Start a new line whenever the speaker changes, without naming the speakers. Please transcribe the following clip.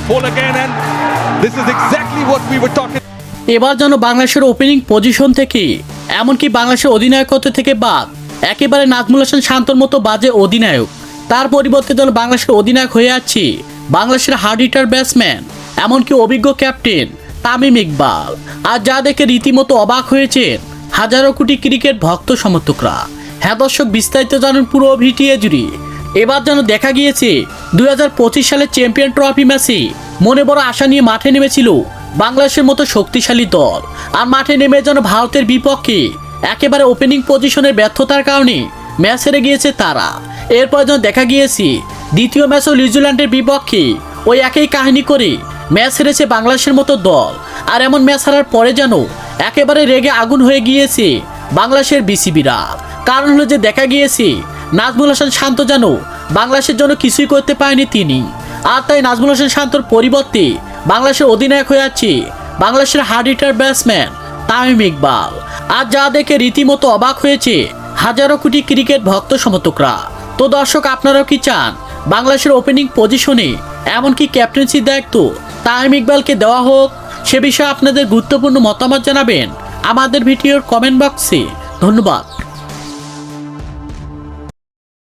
ball again, and this is exactly what we were talking.
এবার যেন বাংলাদেশের opening position থেকে এমনকি বাংলাদেশের অধিনায়কত্ব থেকে বাদ একেবারে নাজমুল হাসান শান্তর মতো বাজে অধিনায়ক, তার পরিবর্তে যেন বাংলাদেশের অধিনায়ক হয়ে আছে বাংলাদেশের হার্ড হিটার ব্যাটসম্যান এমনকি অভিজ্ঞ ক্যাপ্টেন তামিম ইকবাল। আর যা দেখে রীতিমতো অবাক হয়েছেন হাজারো কোটি ক্রিকেট ভক্ত সমর্থকরা। হ্যাঁ দর্শক, বিস্তারিত জানুন পুরো ভিডিও জুড়ে। এবার যেন দেখা গিয়েছে 2025 সালের চ্যাম্পিয়ন ট্রফি ম্যাচে মনে বড় আশা নিয়ে মাঠে নেমেছিল বাংলাদেশের মতো শক্তিশালী দল, আর মাঠে নেমে যেন ভারতের বিপক্ষে একেবারে ওপেনিং পজিশনের ব্যর্থতার কারণে ম্যাচ হেরে গিয়েছে তারা। এরপর যেন দেখা গিয়েছে দ্বিতীয় ম্যাচও নিউজিল্যান্ডের বিপক্ষে ওই একই কাহিনী করে ম্যাচ হেরেছে বাংলাদেশের মতো দল। আর এমন ম্যাচ হারার পরে যেন একেবারে রেগে আগুন হয়ে গিয়েছে বাংলাদেশের বিসিবিরা। কারণ হলো যে দেখা গিয়েছে নাজমুল হাসান শান্ত যেন বাংলাদেশের জন্য কিছুই করতে পারেনি তিনি, আর তাই নাজমুল হাসান শান্তর পরিবর্তে বাংলাদেশের অধিনায়ক হয়ে আছে বাংলাদেশের hard hitter batsman Tamim Iqbal. আর যা দেখে রীতিমতো অবাক হয়েছে হাজারো কোটি ক্রিকেট ভক্ত সমর্থকরা। তো দর্শক, আপনারাও কি চান বাংলাদেশের ওপেনিং পজিশনে এমনকি ক্যাপ্টেন্সির দায়িত্ব তামিম ইকবালকে দেওয়া হোক? সে বিষয়ে আপনাদের গুরুত্বপূর্ণ মতামত জানাবেন আমাদের ভিডিওর কমেন্ট বক্সে। ধন্যবাদ।